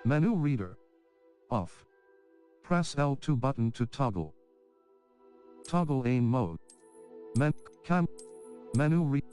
Menu reader. Off. Press L2 button to toggle. Toggle aim mode. Menu read.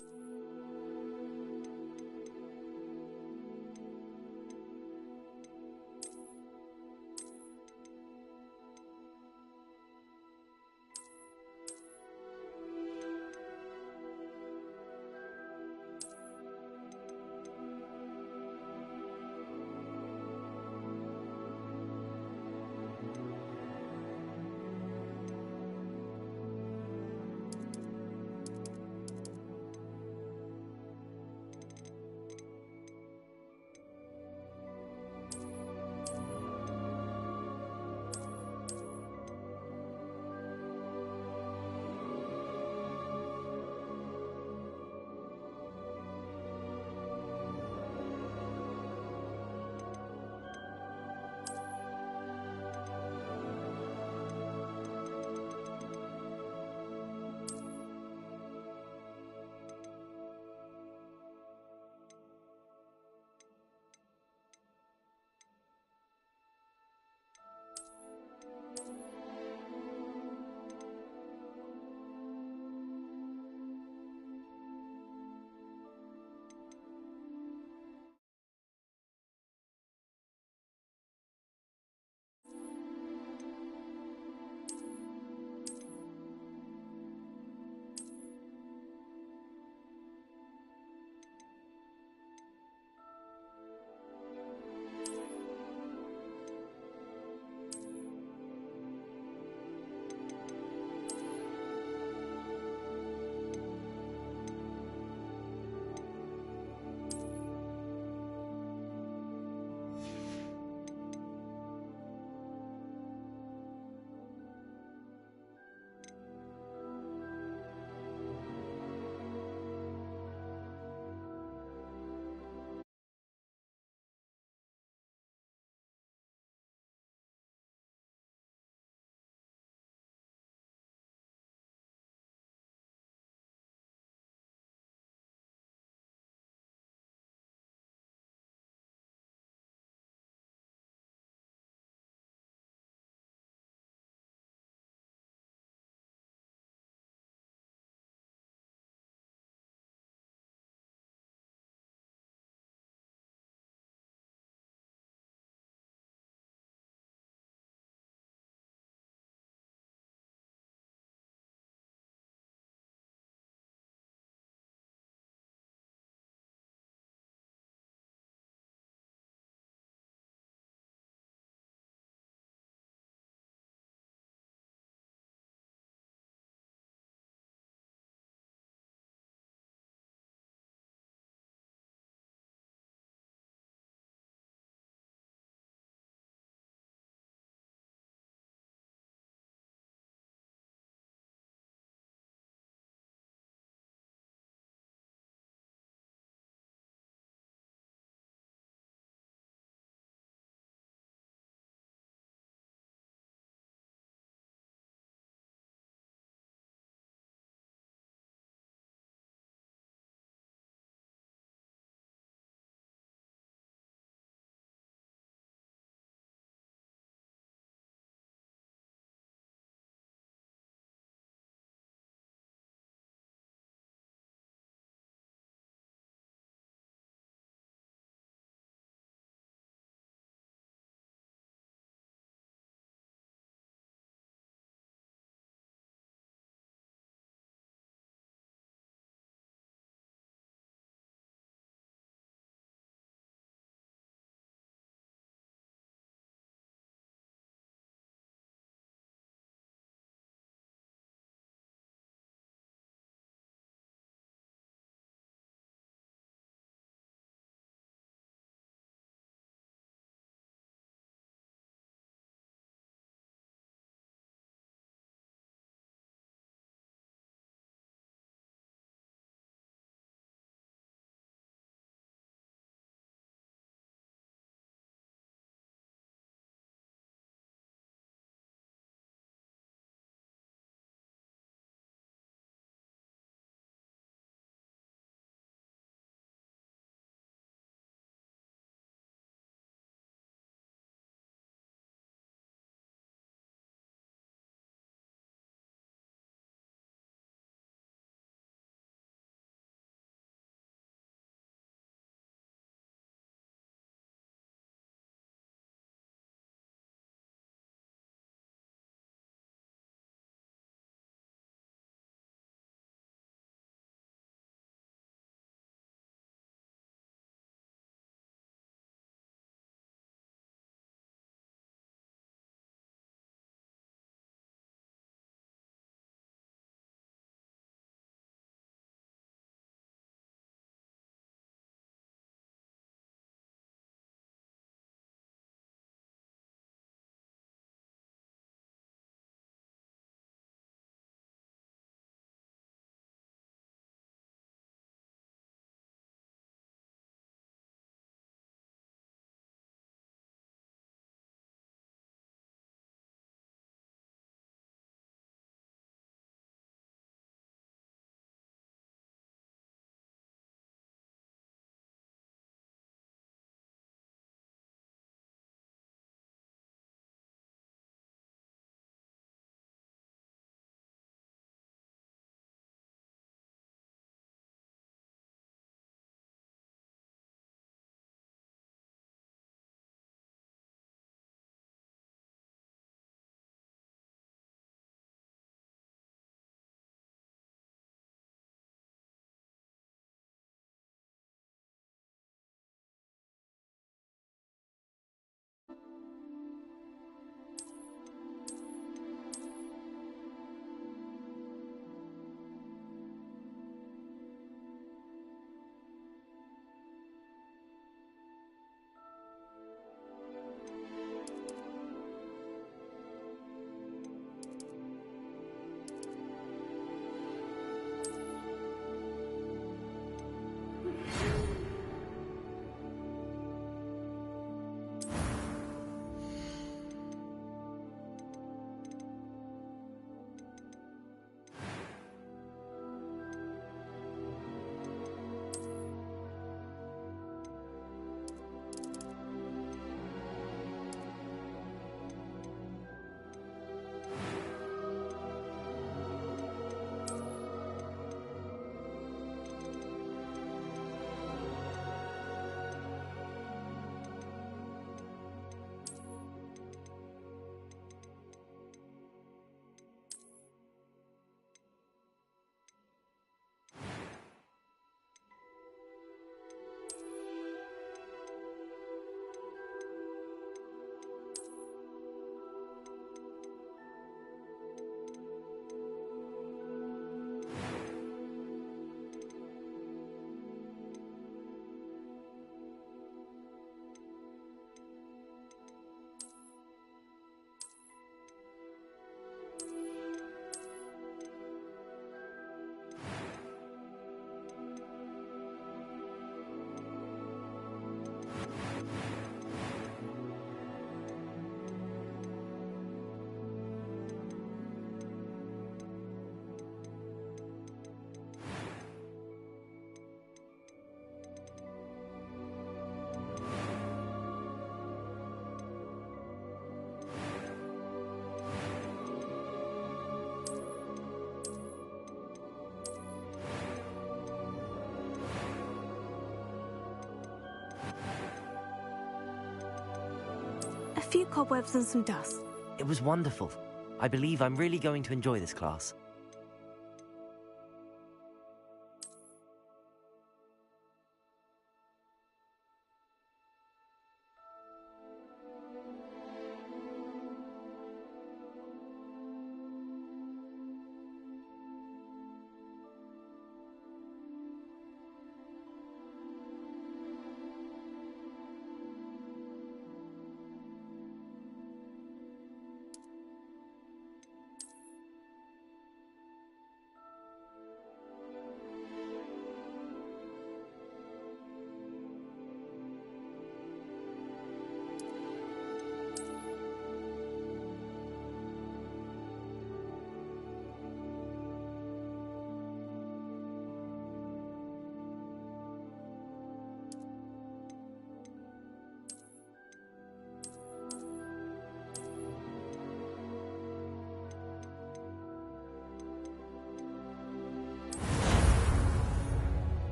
A few cobwebs and some dust. It was wonderful. I believe I'm really going to enjoy this class.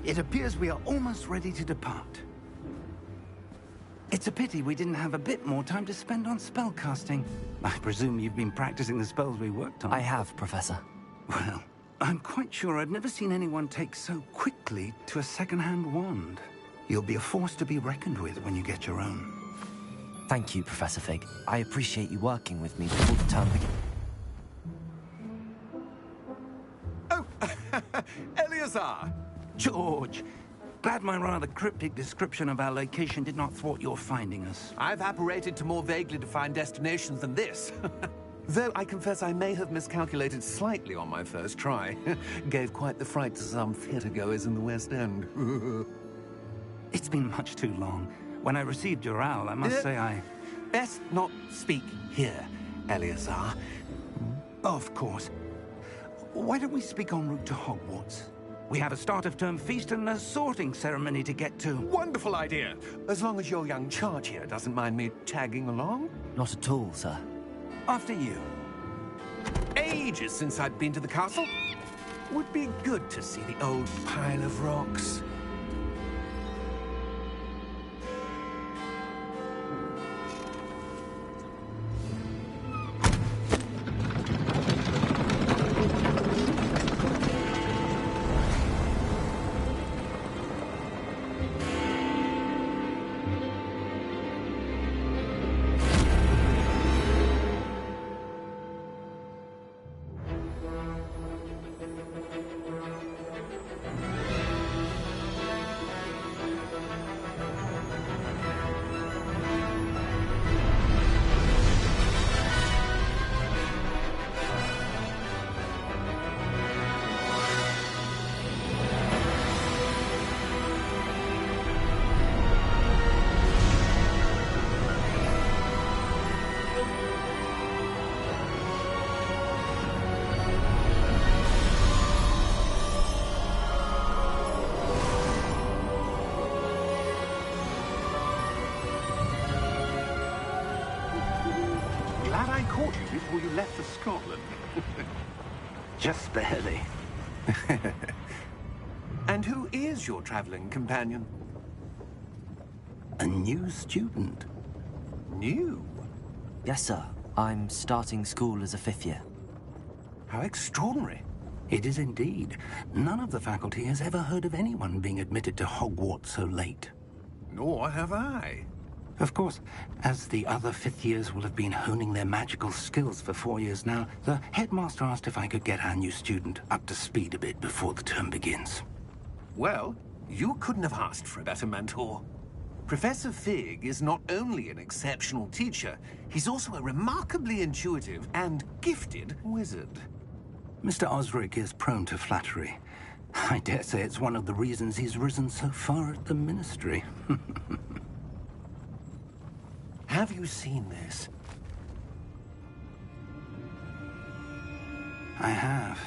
It appears we are almost ready to depart. It's a pity we didn't have a bit more time to spend on spellcasting. I presume you've been practicing the spells we worked on. I have, Professor. Well, I'm quite sure I've never seen anyone take so quickly to a second-hand wand. You'll be a force to be reckoned with when you get your own. Thank you, Professor Fig. I appreciate you working with me before the term begins. Oh, Eleazar! George! Glad my rather cryptic description of our location did not thwart your finding us. I've apparated to more vaguely defined destinations than this. Though I confess I may have miscalculated slightly on my first try. Gave quite the fright to some theatre-goers in the West End. It's been much too long. When I received your owl, I must say I... Best not speak here, Eleazar. Of course. Why don't we speak en route to Hogwarts? We have a start-of-term feast and a sorting ceremony to get to. Wonderful idea! As long as your young charge here doesn't mind me tagging along. Not at all, sir. After you. Ages since I'd been to the castle. Would be good to see the old pile of rocks. Glad I caught you before you left for Scotland. Just barely. And who is your traveling companion? A new student. New? Yes, sir. I'm starting school as a 5th year. How extraordinary. It is indeed. None of the faculty has ever heard of anyone being admitted to Hogwarts so late. Nor have I. Of course, as the other 5th years will have been honing their magical skills for 4 years now, the headmaster asked if I could get our new student up to speed a bit before the term begins. Well, you couldn't have asked for a better mentor. Professor Fig is not only an exceptional teacher, he's also a remarkably intuitive and gifted wizard. Mr. Osric is prone to flattery. I dare say it's one of the reasons he's risen so far at the Ministry. Have you seen this? I have.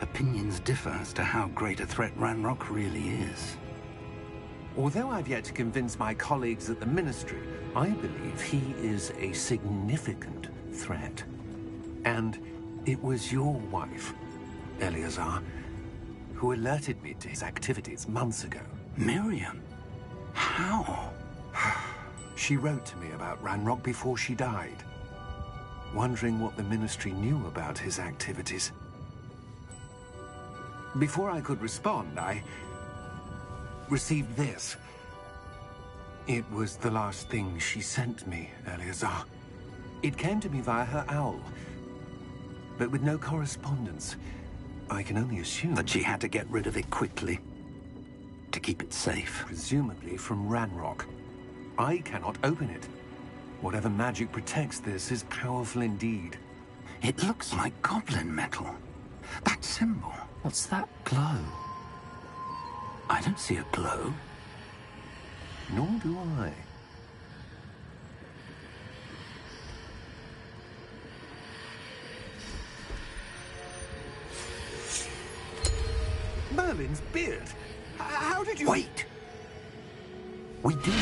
Opinions differ as to how great a threat Ranrock really is. Although I've yet to convince my colleagues at the Ministry, I believe he is a significant threat. And it was your wife, Eleazar, who alerted me to his activities months ago. Miriam? How? She wrote to me about Ranrock before she died, wondering what the Ministry knew about his activities. Before I could respond, I received this. It was the last thing she sent me, Eleazar. It came to me via her owl, but with no correspondence. I can only assume That she had to get rid of it quickly, to keep it safe. presumably from Ranrock. I cannot open it. Whatever magic protects this is powerful indeed. It looks like goblin metal. That symbol. What's that glow? I don't see a glow. Nor do I. Merlin's beard. How did you... Wait! We do...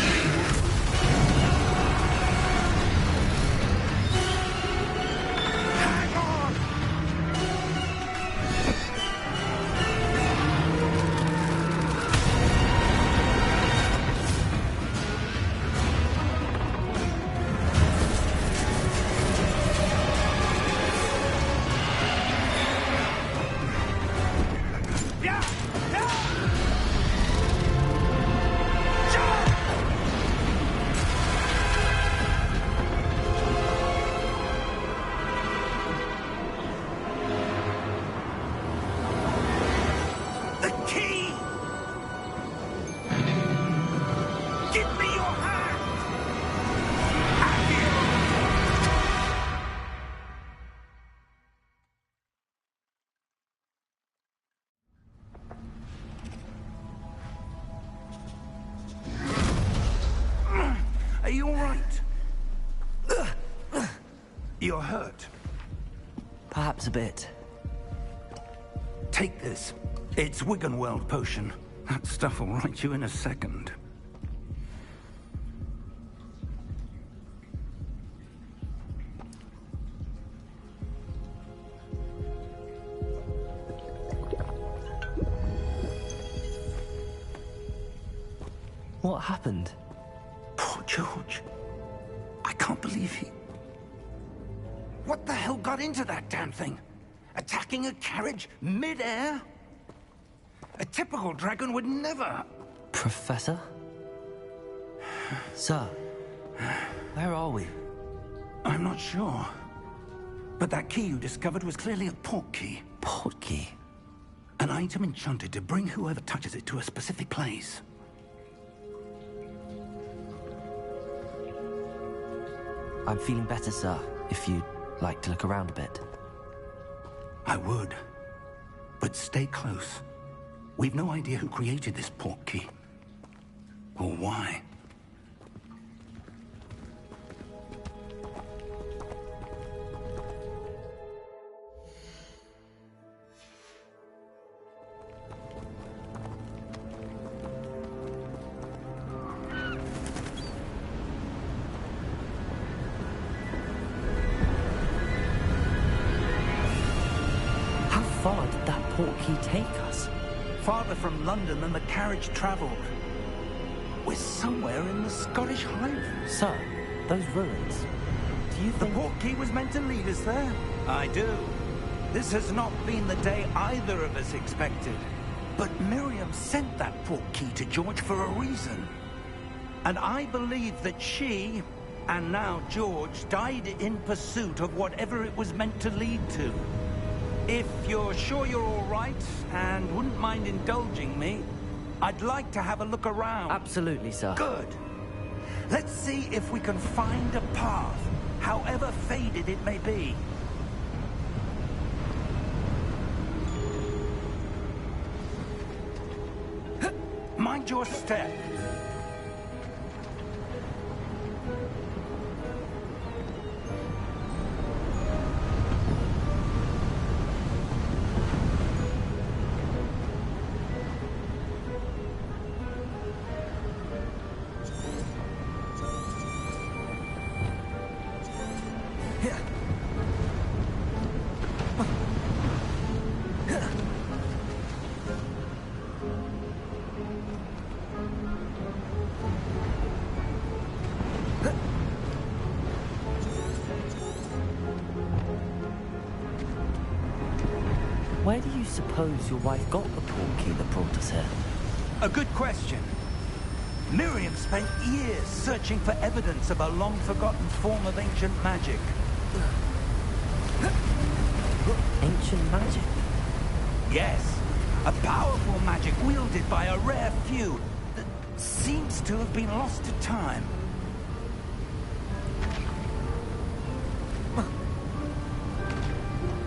Hang on! The key! Give me your hand! Are you all right? You're hurt. Perhaps a bit. Take this. It's Wiggenweld potion. That stuff will right you in a second. What happened? Poor George. I can't believe he... What the hell got into that damn thing? Attacking a carriage mid-air? A typical dragon would never... Professor? Sir, where are we? I'm not sure. But that key you discovered was clearly a port key. Port key? An item enchanted to bring whoever touches it to a specific place. I'm feeling better, sir, if you'd like to look around a bit. I would. But stay close. We've no idea who created this port key. Or why. How far did that port key take us? Farther from London than the carriage travelled. We're somewhere in the Scottish Highlands. Sir, those ruins. Do you The think... port key was meant to lead us there? I do. This has not been the day either of us expected. But Miriam sent that port key to George for a reason. And I believe that she, and now George, died in pursuit of whatever it was meant to lead to. If you're sure you're all right, and wouldn't mind indulging me, I'd like to have a look around. Absolutely, sir. Good. Let's see if we can find a path, however faded it may be. Mind your step. Where do you suppose your wife got the portkey that brought us here? A good question. Miriam spent years searching for evidence of a long-forgotten form of ancient magic. Ancient magic? Yes, a powerful magic wielded by a rare few that seems to have been lost to time.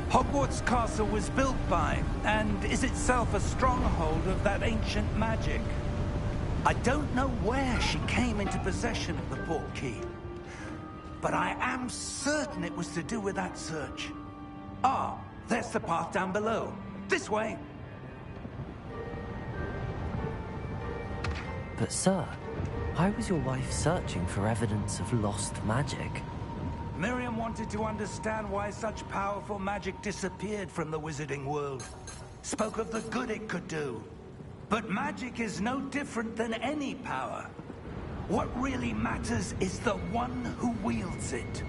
Hogwarts Castle was built by, and is itself a stronghold of that ancient magic. I don't know where she came into possession of the portkey, but I am certain it was to do with that search. Ah, there's the path down below. This way. But sir, why was your wife searching for evidence of lost magic? Miriam wanted to understand why such powerful magic disappeared from the wizarding world. Spoke of the good it could do. But magic is no different than any power. What really matters is the one who wields it.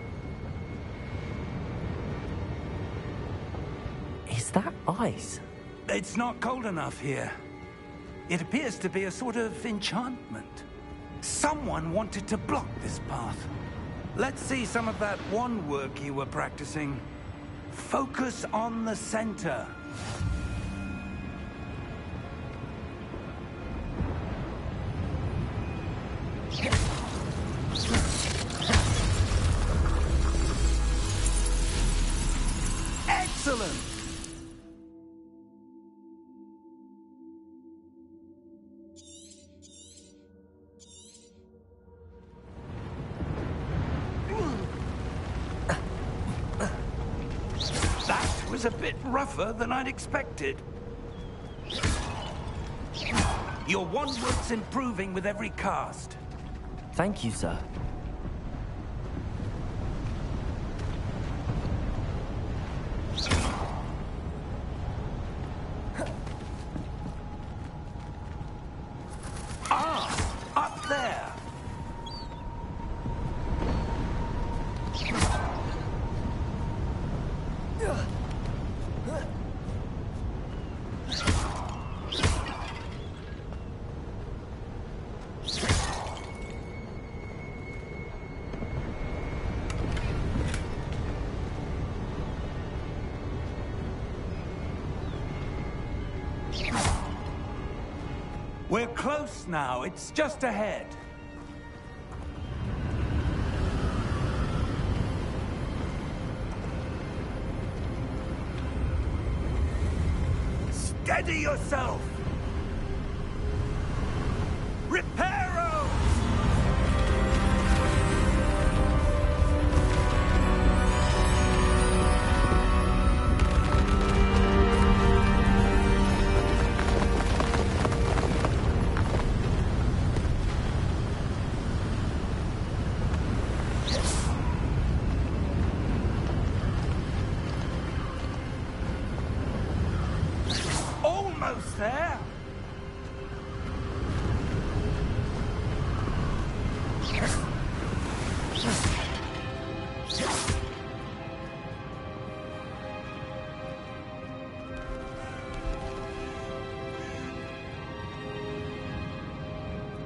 Is that ice? It's not cold enough here. It appears to be a sort of enchantment. Someone wanted to block this path. Let's see some of that wand work you were practicing. Focus on the center. Excellent! That was a bit rougher than I'd expected. Your wand work's improving with every cast. Thank you, sir. Ah, up there. We're close now. It's just ahead. Steady yourself! Reparo! Almost there.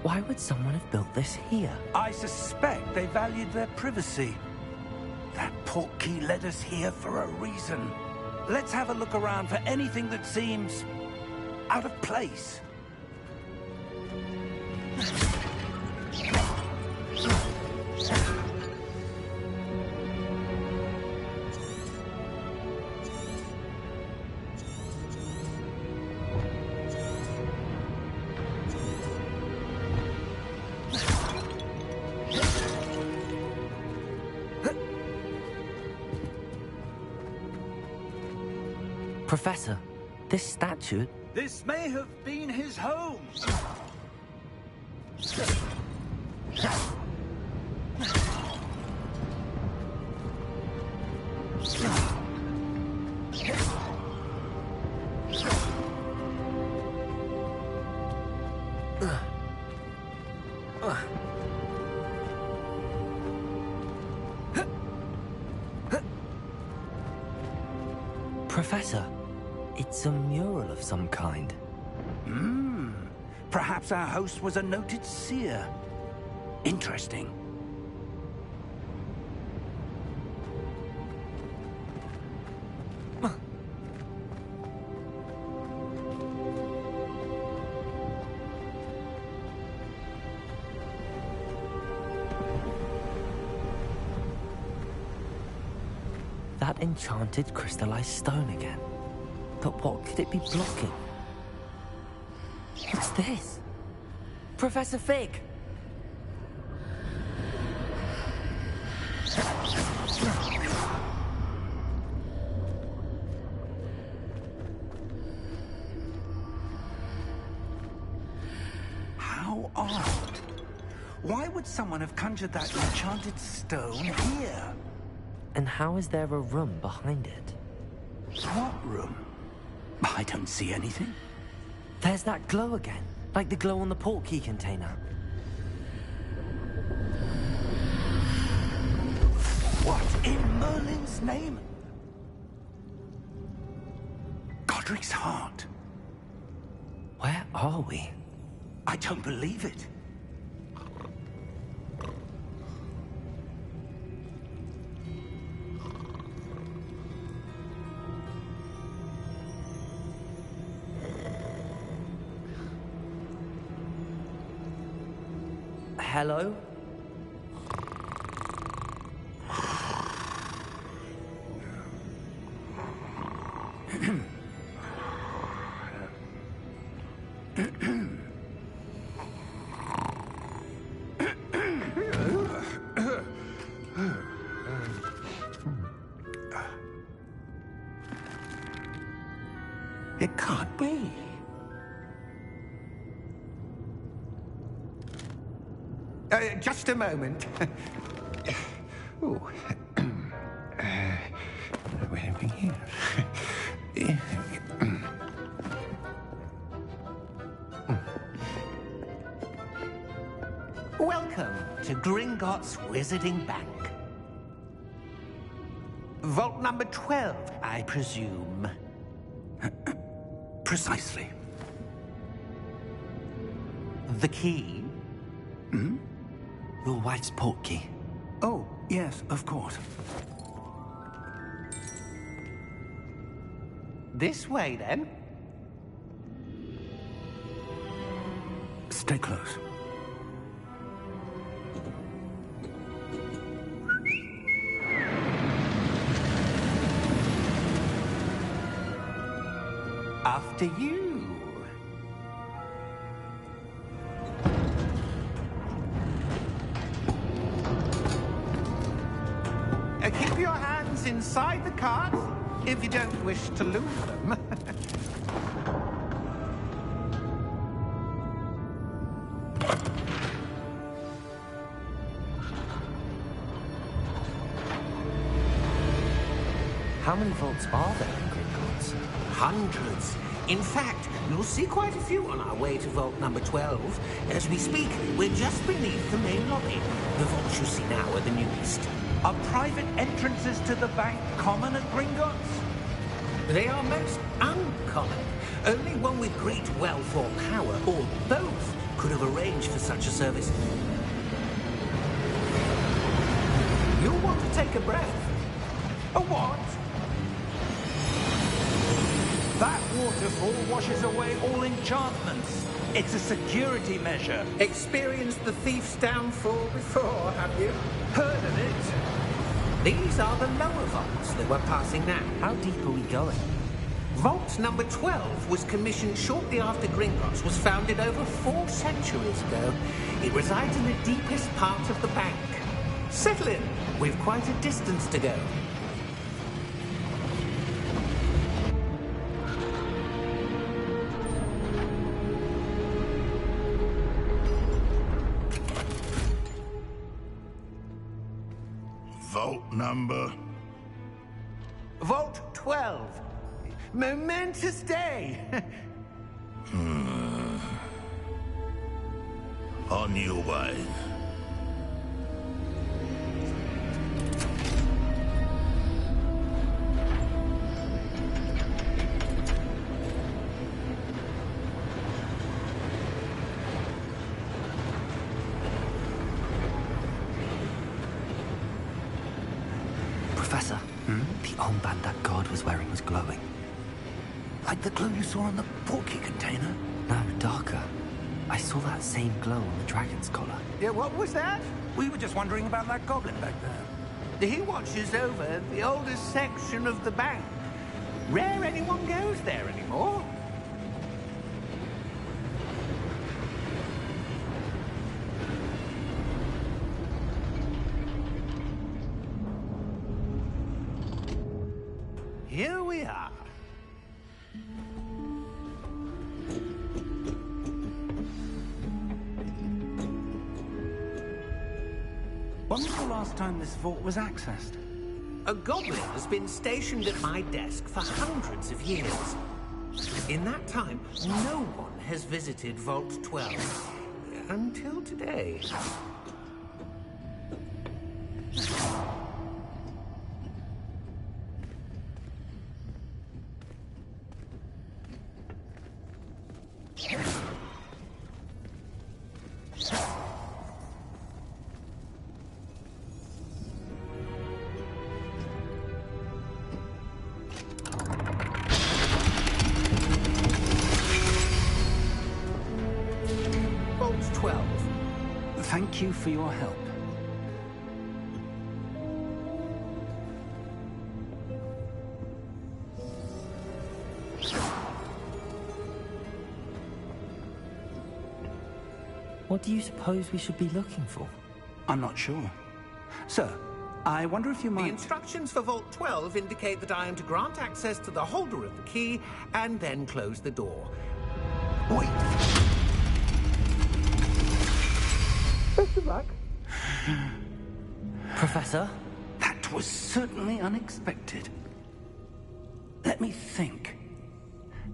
Why would someone have built this here? I suspect they valued their privacy. That portkey led us here for a reason. Let's have a look around for anything that seems out of place. Professor, this statue... This may have been his home. Professor, it's a mural of some kind. Perhaps our host was a noted seer. Interesting. That enchanted crystallized stone again. But what could it be blocking? What's this? Professor Fig! How odd. Why would someone have conjured that enchanted stone here? And how is there a room behind it? What room? I don't see anything. There's that glow again, like the glow on the portkey container. What in Merlin's name? Godric's heart. Where are we? I don't believe it. Hello? It can't be. Just a moment. Oh. Where are we here? Welcome to Gringotts Wizarding Bank. Vault number 12, I presume. Precisely. The key? Your wife's portkey. Oh, yes, of course. This way, then. Stay close. After you. Keep your hands inside the cart if you don't wish to lose them. How many vaults are there in Gringotts? Hundreds. In fact, you'll see quite a few on our way to vault number 12. As we speak, we're just beneath the main lobby. The vaults you see now are the newest. Are private entrances to the bank common at Gringotts? They are most uncommon. Only one with great wealth or power, or both, could have arranged for such a service. You'll want to take a breath. A what? That waterfall washes away all enchantments. It's a security measure. Experienced the thief's downfall before, have you? Heard of it? These are the lower vaults that we're passing now. How deep are we going? Vault number 12 was commissioned shortly after Gringotts was founded over 4 centuries ago. It resides in the deepest part of the bank. Settle in. We've quite a distance to go. number? Vault 12. Momentous day. On your way. Professor, the armband that guard was wearing was glowing. Like the glow you saw on the porky container? No, darker. I saw that same glow on the dragon's collar. Yeah, what was that? We were just wondering about that goblin back there. He watches over the oldest section of the bank. Rare anyone goes there anymore. Here we are. When was the last time this vault was accessed? A goblin has been stationed at my desk for hundreds of years. In that time, no one has visited Vault 12. Until today. Vault 12. Thank you for your help. What do you suppose we should be looking for? I'm not sure. Sir, I wonder if you The might... instructions for Vault 12 indicate that I am to grant access to the holder of the key and then close the door. Wait! Best of luck. Professor? That was certainly unexpected. Let me think.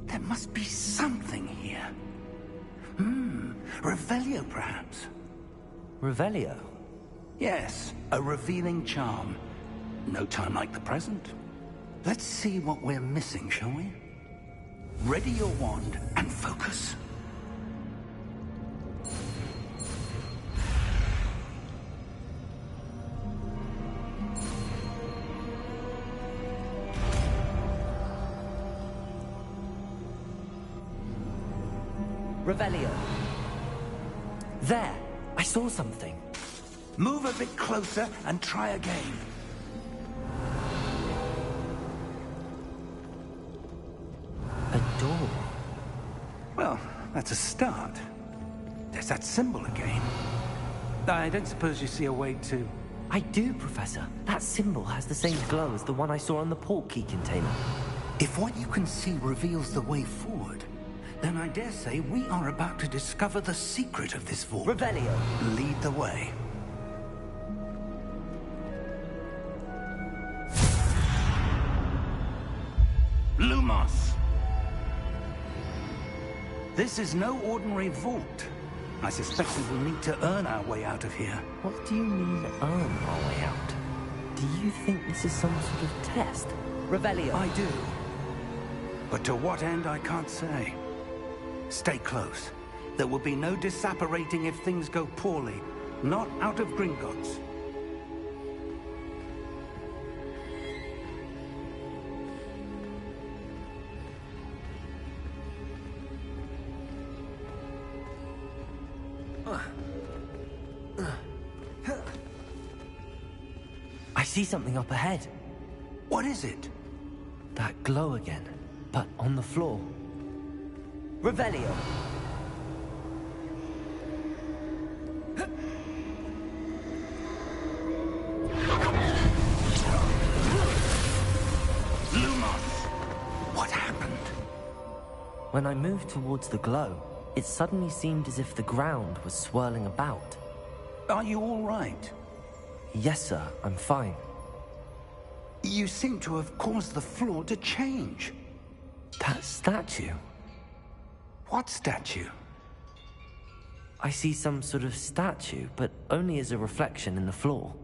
There must be something here. Revelio, perhaps? Revelio? Yes, a revealing charm. No time like the present. Let's see what we're missing, shall we? Ready your wand and focus. Revelio. There! I saw something. Move a bit closer and try again. A door. Well, that's a start. There's that symbol again. I don't suppose you see a way to... I do, Professor. That symbol has the same glow as the one I saw on the port key container. If what you can see reveals the way forward, then I dare say we are about to discover the secret of this vault. Revelio. Lead the way. Lumos! This is no ordinary vault. I suspect we will need to earn our way out of here. What do you mean, earn our way out? Do you think this is some sort of test? Revelio. I do. But to what end, I can't say. Stay close. There will be no disapparating if things go poorly. Not out of Gringotts. I see something up ahead. What is it? That glow again, but on the floor. Revelio. Lumos! What happened? When I moved towards the glow, it suddenly seemed as if the ground was swirling about. Are you all right? Yes, sir, I'm fine. You seem to have caused the floor to change. That statue? What statue? I see some sort of statue, but only as a reflection in the floor.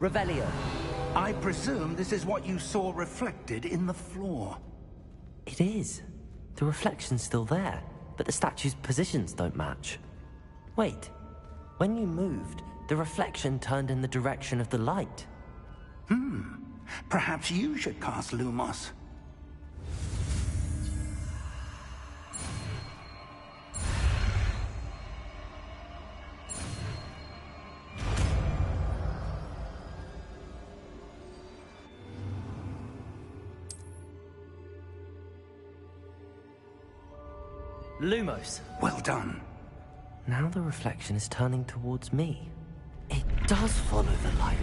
Revelio. I presume this is what you saw reflected in the floor. It is. The reflection's still there, but the statue's positions don't match. Wait. When you moved, the reflection turned in the direction of the light. Perhaps you should cast Lumos. Lumos. Well done. Now the reflection is turning towards me. It does follow the light.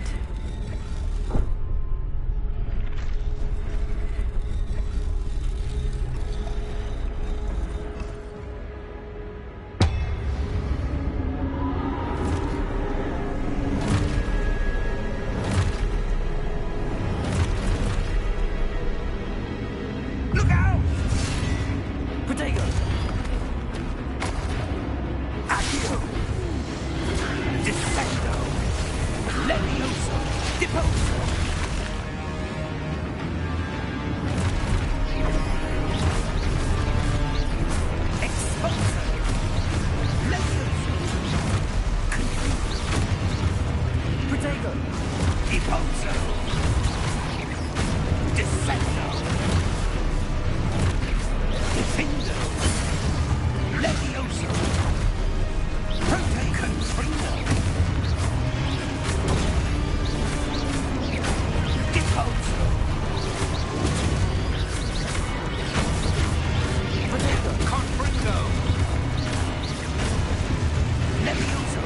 Look out! Protego! Accio! Descendo! Levioso! Deposo! Exposo! Levioso! Protego! Deposo! Descendo! Defendo! Levioso! Prote Confrindo! Deposo! Protego Confrindo! Levioso!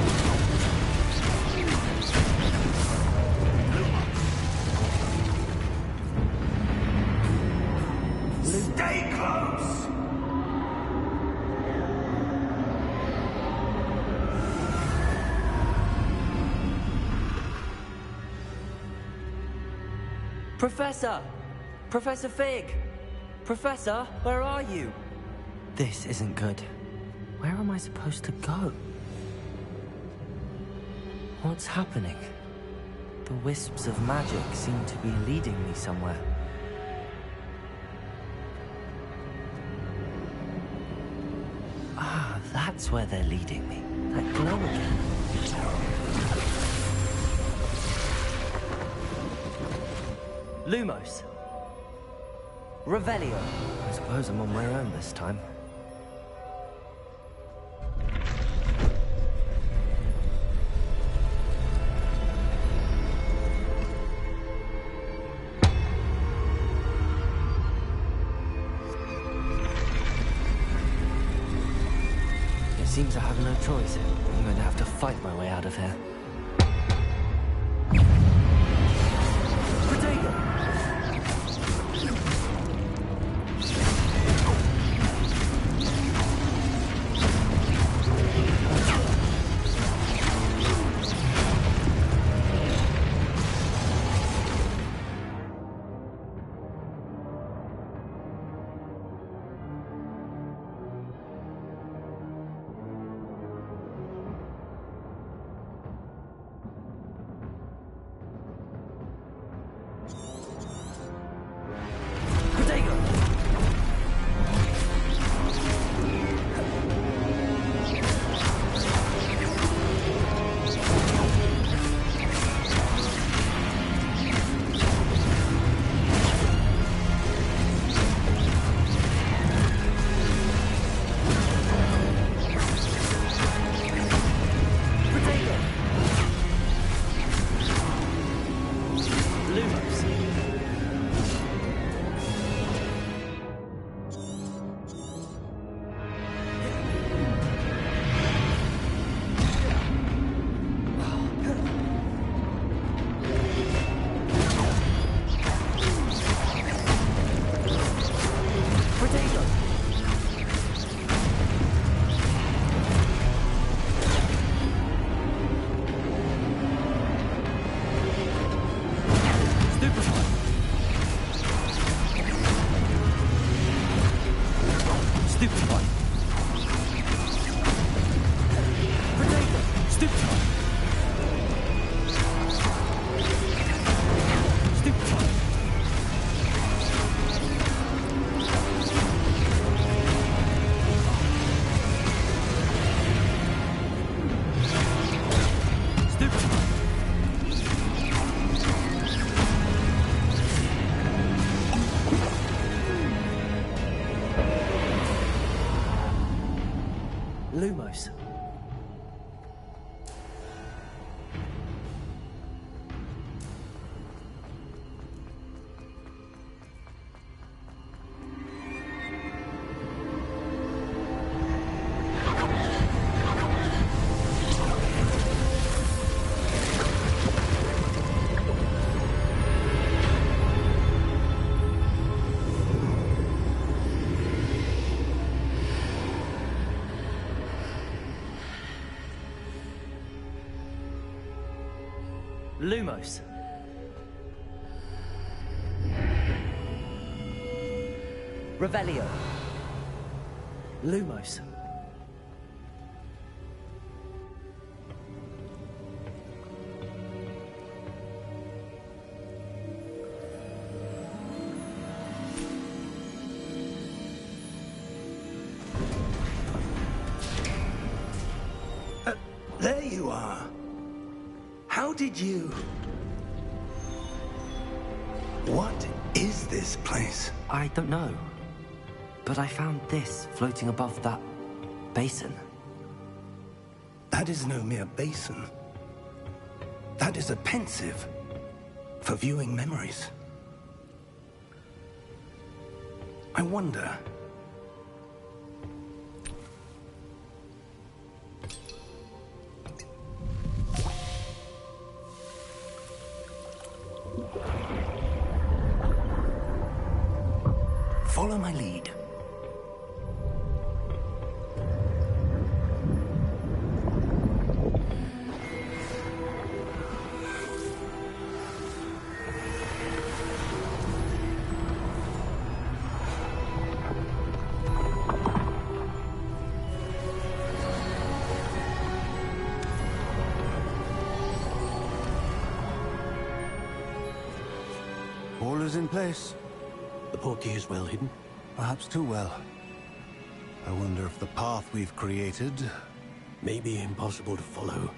Stay close! Professor! Professor Fig! Professor, where are you? This isn't good. Where am I supposed to go? What's happening? The wisps of magic seem to be leading me somewhere. Ah, that's where they're leading me. That glow again. Lumos. Revelio. I suppose I'm on my own this time. It seems I have no choice. I'm going to have to fight my way out of here. Protego! Stick tight. Grenade! Stick tight. Stick tight. Stick tight. Lumos. Lumos. Revelio. Lumos. There you are. How did you... What is this place? I don't know. But I found this floating above that basin. That is no mere basin. That is a pensive for viewing memories. I wonder... Follow my lead. All is in place. The portkey is well hidden. Perhaps too well. I wonder if the path we've created... May be impossible to follow.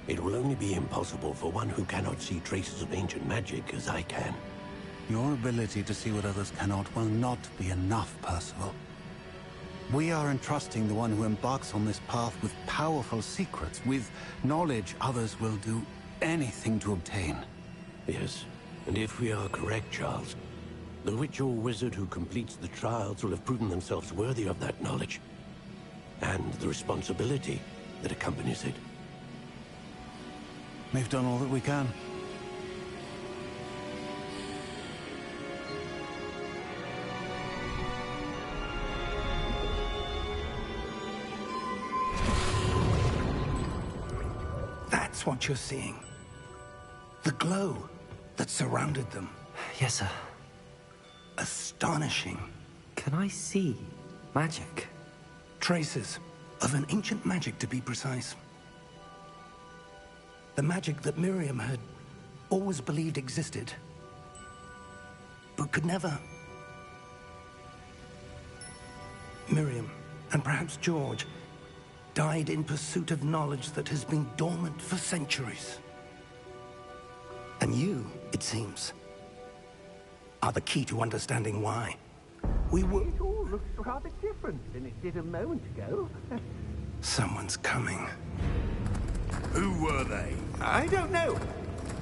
It will only be impossible for one who cannot see traces of ancient magic as I can. Your ability to see what others cannot will not be enough, Percival. We are entrusting the one who embarks on this path with powerful secrets, with knowledge others will do anything to obtain. Yes, and if we are correct, Charles, the witch or wizard who completes the trials will have proven themselves worthy of that knowledge, and the responsibility that accompanies it. We've done all that we can. That's what you're seeing. The glow that surrounded them. Yes, sir. Astonishing. Can I see magic? Traces of an ancient magic, to be precise. The magic that Miriam had always believed existed, but could never. Miriam, and perhaps George, died in pursuit of knowledge that has been dormant for centuries. And you, it seems, are the key to understanding why. We were... It all looks rather different than it did a moment ago. Someone's coming. Who were they? I don't know.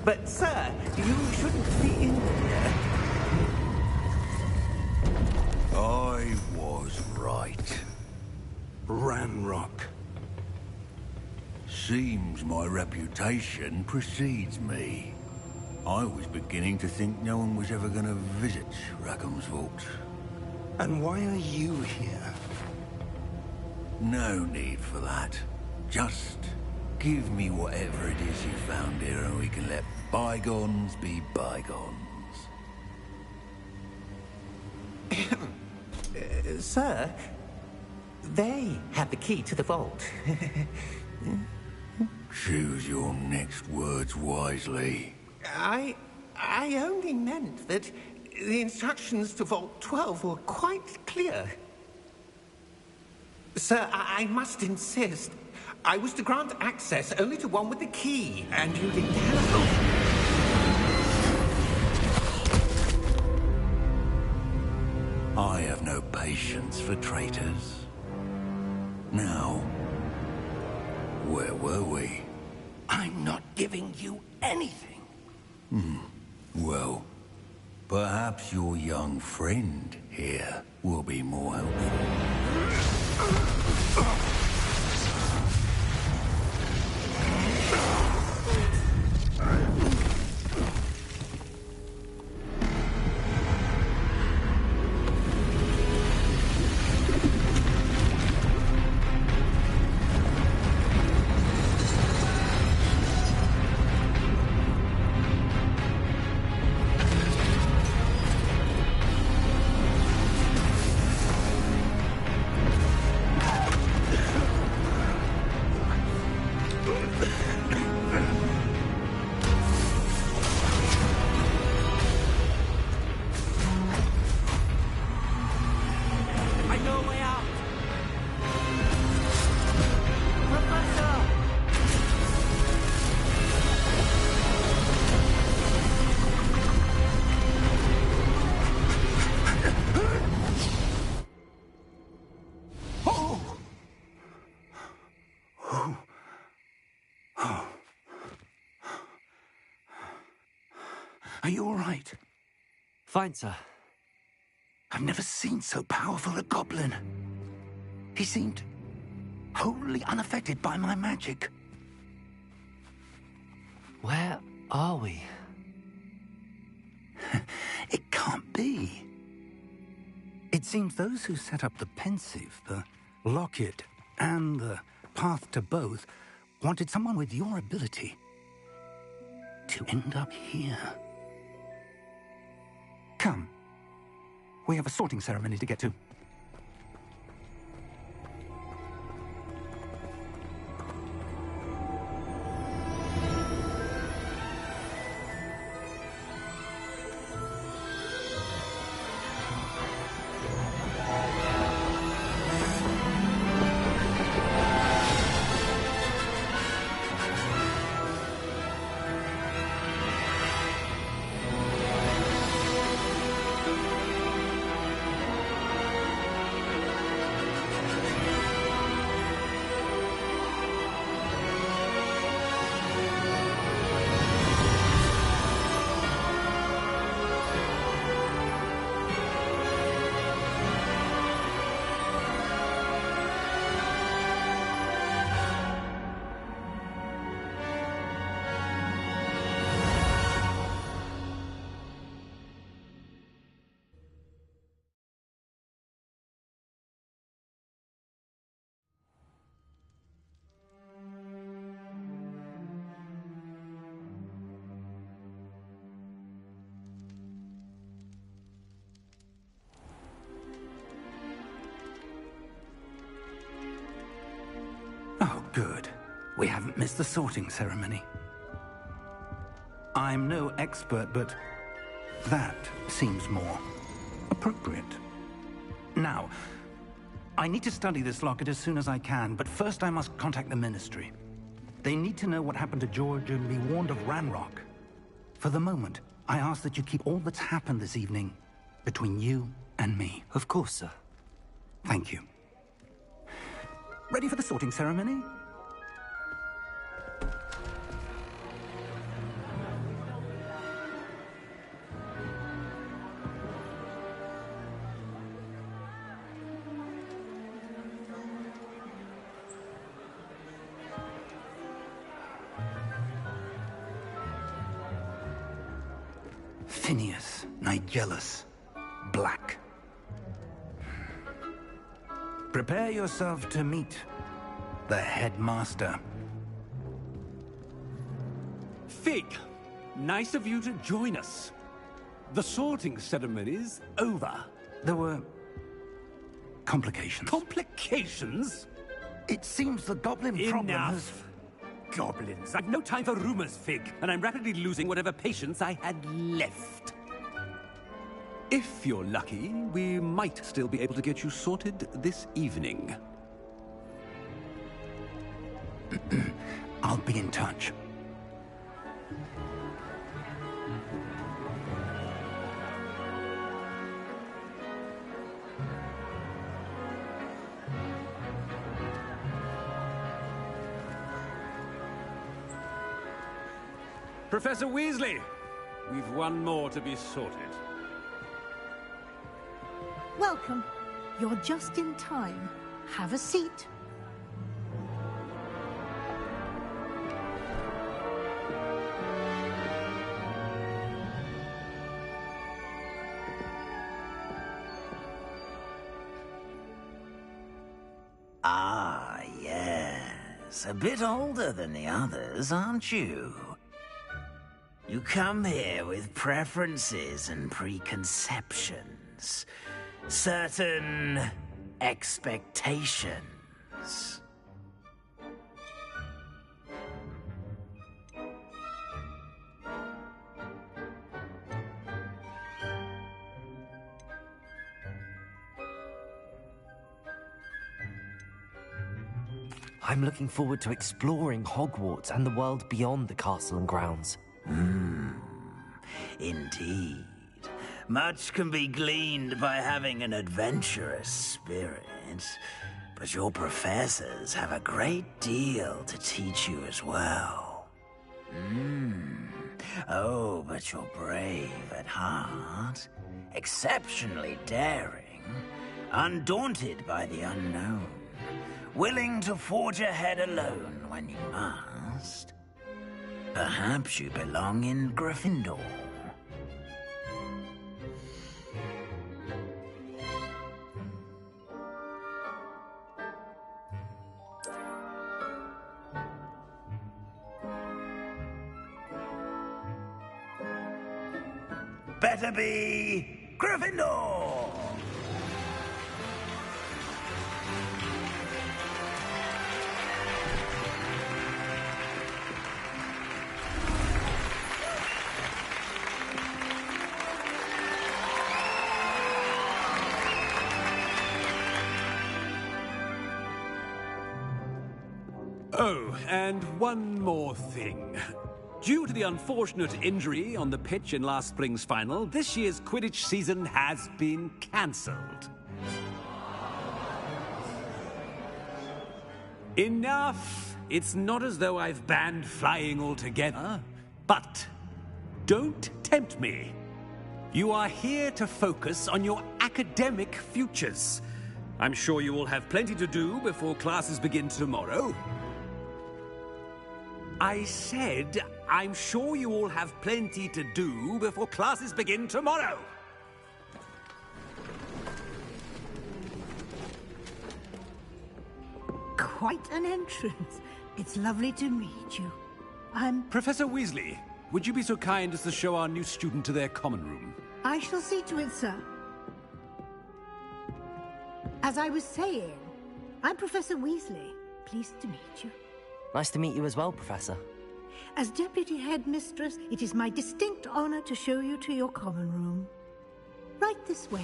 But, sir, you shouldn't be in here. I was right. Ranrock. Seems my reputation precedes me. I was beginning to think no one was ever going to visit Rackham's vault. And why are you here? No need for that. Just give me whatever it is you found here and we can let bygones be bygones. Sir, They had the key to the vault. Choose your next words wisely. I only meant that the instructions to Vault 12 were quite clear. Sir, I must insist. I was to grant access only to one with the key, and you didn't have... I have no patience for traitors. Now, where were we? I'm not giving you anything. Well, perhaps your young friend here will be more helpful. Are you all right? Fine, sir. I've never seen so powerful a goblin. He seemed wholly unaffected by my magic. Where are we? It can't be. It seems those who set up the pensive, the locket, and the path to both wanted someone with your ability to end up here. Come. We have a sorting ceremony to get to. Oh, good. We haven't missed the sorting ceremony. I'm no expert, but that seems more appropriate. Now, I need to study this locket as soon as I can, but first I must contact the Ministry. They need to know what happened to George and be warned of Ranrock. For the moment, I ask that you keep all that's happened this evening between you and me. Of course, sir. Thank you. Ready for the sorting ceremony? Phineas, Nigellus, Black. Prepare yourself to meet the headmaster. Fig, nice of you to join us. The sorting ceremony's over. There were Complications. Complications? It seems the goblin problem has... Enough. Goblins. I've no time for rumors, Fig, and I'm rapidly losing whatever patience I had left. If you're lucky, we might still be able to get you sorted this evening. I'll be in touch. Professor Weasley, we've one more to be sorted. Welcome. You're just in time. Have a seat. Ah, yes. A bit older than the others, aren't you? You come here with preferences and preconceptions. Certain expectations. I'm looking forward to exploring Hogwarts and the world beyond the castle and grounds. Indeed. Much can be gleaned by having an adventurous spirit, but your professors have a great deal to teach you as well. Oh, but you're brave at heart, exceptionally daring, undaunted by the unknown, willing to forge ahead alone when you must. Perhaps you belong in Gryffindor. Better be Gryffindor! Oh, and one more thing. Due to the unfortunate injury on the pitch in last spring's final, this year's Quidditch season has been cancelled. Enough! It's not as though I've banned flying altogether. But don't tempt me. You are here to focus on your academic futures. I'm sure you will have plenty to do before classes begin tomorrow. I said, I'm sure you all have plenty to do before classes begin tomorrow. Quite an entrance. It's lovely to meet you. I'm... Professor Weasley, would you be so kind as to show our new student to their common room? I shall see to it, sir. As I was saying, I'm Professor Weasley. Pleased to meet you. Nice to meet you as well, Professor. As Deputy Headmistress, it is my distinct honor to show you to your common room. Right this way.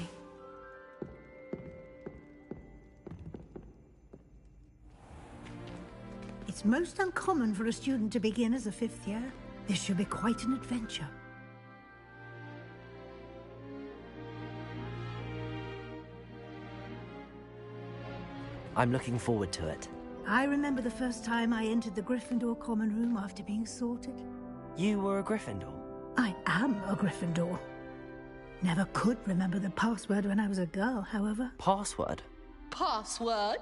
It's most uncommon for a student to begin as a fifth year. This should be quite an adventure. I'm looking forward to it. I remember the first time I entered the Gryffindor common room after being sorted. You were a Gryffindor? I am a Gryffindor. Never could remember the password when I was a girl, however. Password? Password?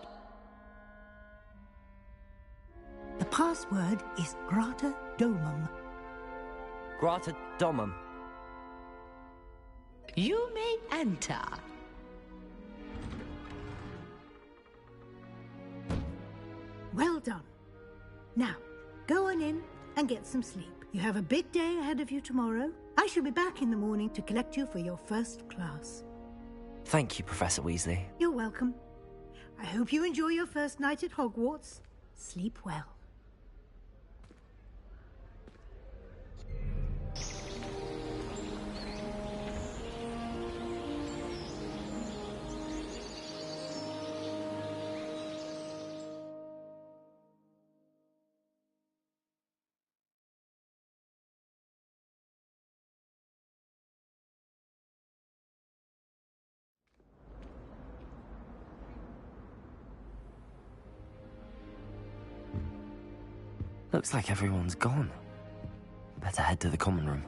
The password is Grata Domum. Grata Domum. You may enter. Well done. Now, go on in and get some sleep. You have a big day ahead of you tomorrow. I shall be back in the morning to collect you for your first class. Thank you, Professor Weasley. You're welcome. I hope you enjoy your first night at Hogwarts. Sleep well. Looks like everyone's gone. Better head to the common room.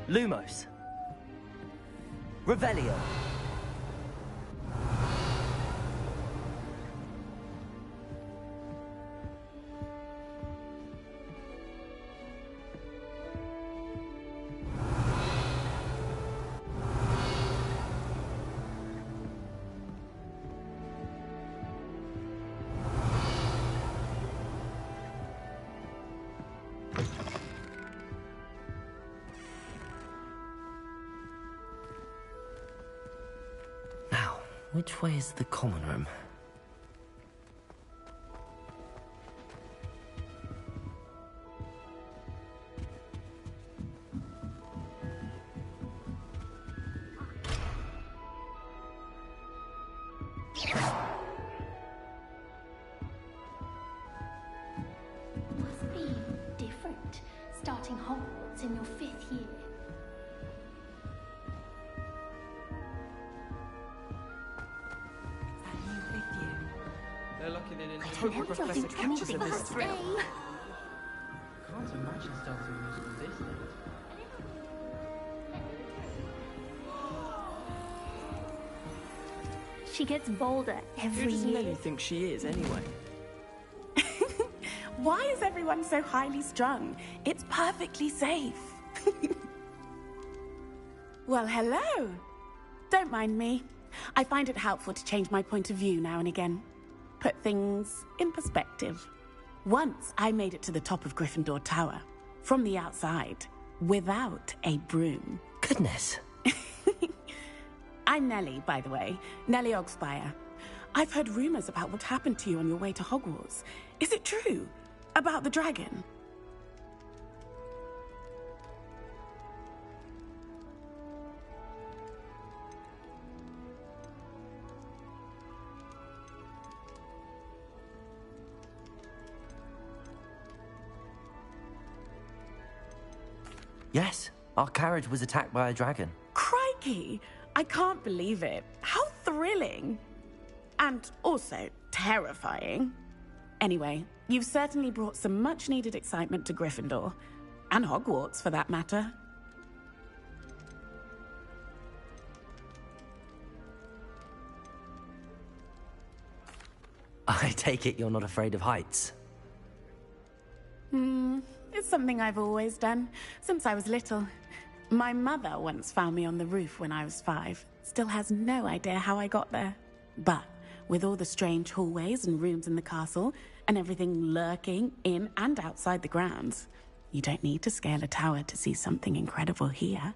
Lumos. Revelio. Which way is the common room? Must be different, starting Hogwarts in your 5th year. They're lucky they didn't I hope don't a know professor if you'll catches think them this anything thrill. today. Can't imagine starting a musical this late. She gets bolder every Who does year. Nelly think she is, anyway? Why is everyone so highly strung? It's perfectly safe. Well, hello. Don't mind me. I find it helpful to change my point of view now and again. Put things in perspective. Once I made it to the top of Gryffindor Tower, from the outside, without a broom. Goodness. I'm Nellie, by the way. Nellie Ogspire. I've heard rumors about what happened to you on your way to Hogwarts. Is it true? About the dragon? Yes, our carriage was attacked by a dragon. Crikey! I can't believe it. How thrilling! And also terrifying. Anyway, you've certainly brought some much-needed excitement to Gryffindor. And Hogwarts, for that matter. I take it you're not afraid of heights. It's something I've always done, since I was little. My mother once found me on the roof when I was 5. Still has no idea how I got there. But with all the strange hallways and rooms in the castle, and everything lurking in and outside the grounds, you don't need to scale a tower to see something incredible here.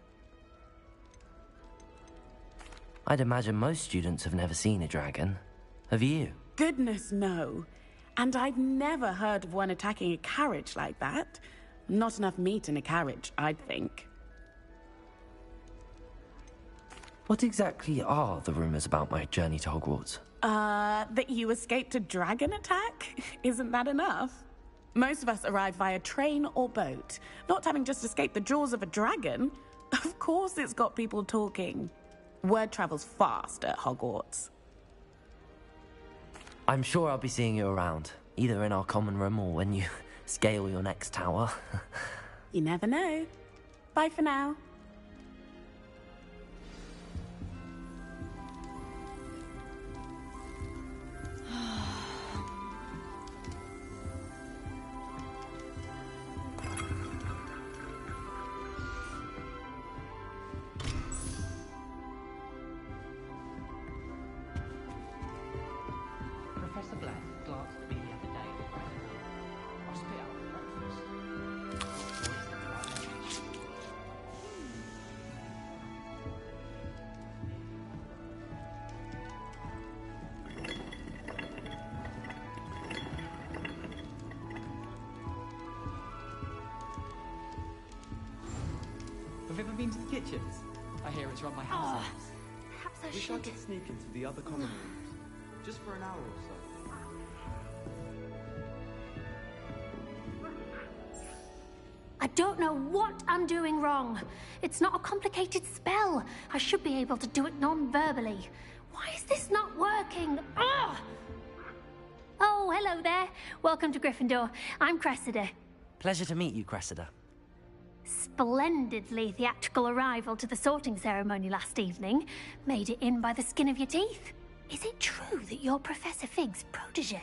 I'd imagine most students have never seen a dragon. Have you? Goodness, no. And I've never heard of one attacking a carriage like that. Not enough meat in a carriage, I'd think. What exactly are the rumors about my journey to Hogwarts? That you escaped a dragon attack? Isn't that enough? Most of us arrive via train or boat, not having just escaped the jaws of a dragon. Of course it's got people talking. Word travels fast at Hogwarts. I'm sure I'll be seeing you around, either in our common room or when you scale your next tower. You never know. Bye for now. Professor Black glanced at me the other day. I spit out breakfast. You've ever been to the kitchens? I hear it's run by house elves. Perhaps I Wish I should. could sneak into the other common rooms. Just for an hour or so. I don't know what I'm doing wrong. It's not a complicated spell. I should be able to do it non-verbally. Why is this not working? Ugh! Oh, hello there. Welcome to Gryffindor. I'm Cressida. Pleasure to meet you, Cressida. Splendidly theatrical arrival to the sorting ceremony last evening. Made it in by the skin of your teeth. Is it true that you're Professor Fig's protege?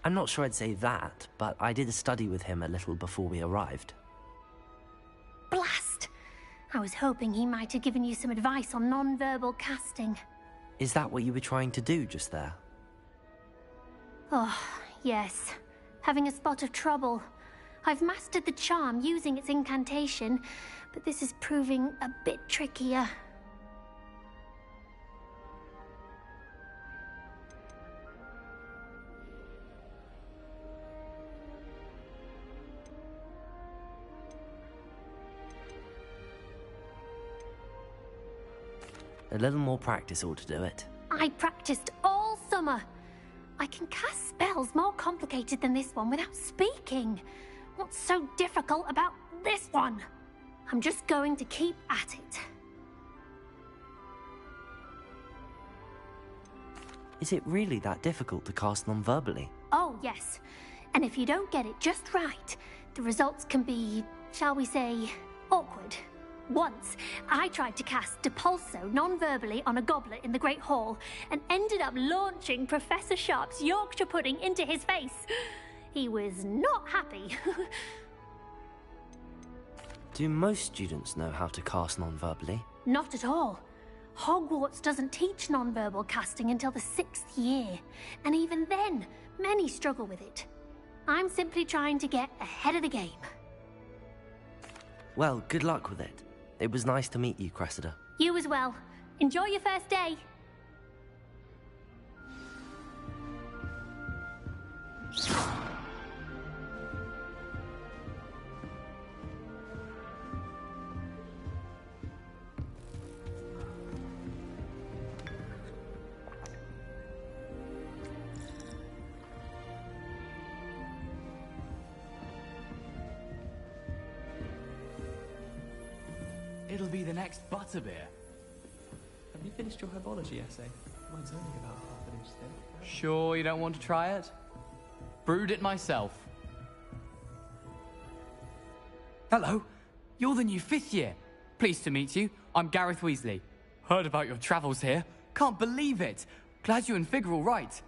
I'm not sure I'd say that, but I did study with him a little before we arrived. Blast! I was hoping he might have given you some advice on non-verbal casting. Is that what you were trying to do just there? Oh, yes. Having a spot of trouble. I've mastered the charm using its incantation, but this is proving a bit trickier. A little more practice ought to do it. I practiced all summer. I can cast spells more complicated than this one without speaking. What's so difficult about this one? I'm just going to keep at it. Is it really that difficult to cast non-verbally? Oh, yes. And if you don't get it just right, the results can be, shall we say, awkward. Once, I tried to cast Depulso non-verbally on a goblet in the Great Hall and ended up launching Professor Sharp's Yorkshire pudding into his face. He was not happy. Do most students know how to cast non-verbally? Not at all. Hogwarts doesn't teach non-verbal casting until the 6th year, and even then, many struggle with it. I'm simply trying to get ahead of the game. Well, good luck with it. It was nice to meet you, Cressida. You as well. Enjoy your first day. It'll be the next butterbeer. Have you finished your herbology essay? Mine's only about half an inch thick. Sure you don't want to try it? Brewed it myself. Hello, you're the new 5th year. Pleased to meet you. I'm Gareth Weasley. Heard about your travels here. Can't believe it. Glad you and Fig are all right.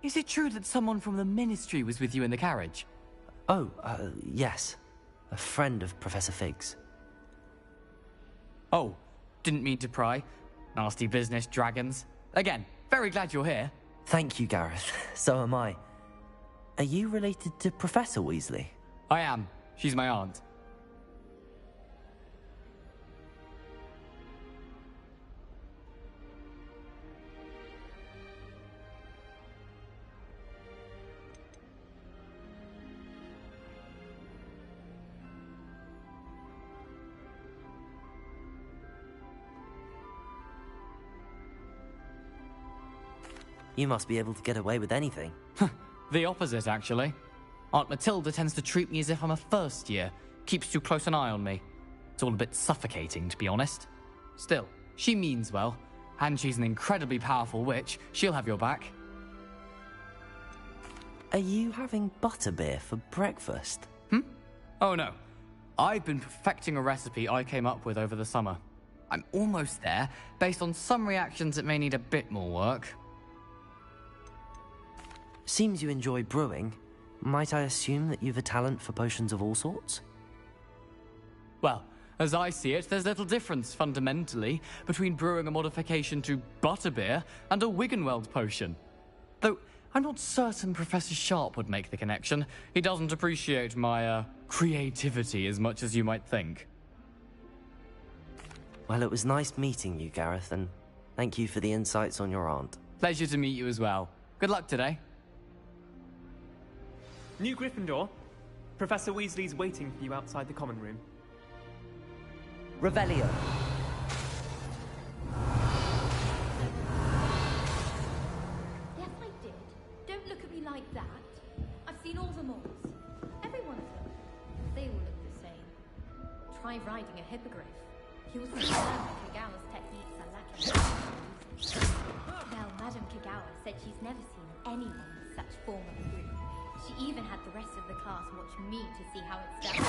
Is it true that someone from the Ministry was with you in the carriage? Oh, yes. A friend of Professor Fig's. Oh, didn't mean to pry. Nasty business, dragons. Again, very glad you're here. Thank you, Gareth. So am I. Are you related to Professor Weasley? I am. She's my aunt. You must be able to get away with anything. The opposite, actually. Aunt Matilda tends to treat me as if I'm a first year. Keeps too close an eye on me. It's all a bit suffocating, to be honest. Still, she means well. And she's an incredibly powerful witch. She'll have your back. Are you having butterbeer for breakfast? Oh no. I've been perfecting a recipe I came up with over the summer. I'm almost there. Based on some reactions, it may need a bit more work. Seems you enjoy brewing. Might I assume that you've a talent for potions of all sorts? Well, as I see it, there's little difference, fundamentally, between brewing a modification to butterbeer and a Wiggenweld potion. Though, I'm not certain Professor Sharp would make the connection. He doesn't appreciate my, creativity as much as you might think. Well, it was nice meeting you, Gareth, and thank you for the insights on your aunt. Pleasure to meet you as well. Good luck today. New Gryffindor. Professor Weasley's waiting for you outside the common room. Revelio. Yes, I did. Don't look at me like that. I've seen all the moles. Everyone's look. They all look the same. Try riding a hippogriff. You'll see Madame Kagawa's techniques are lacking. Well, Madame Kagawa said she's never seen anyone with such form of a group. She even had the rest of the class watch me to see how it's done.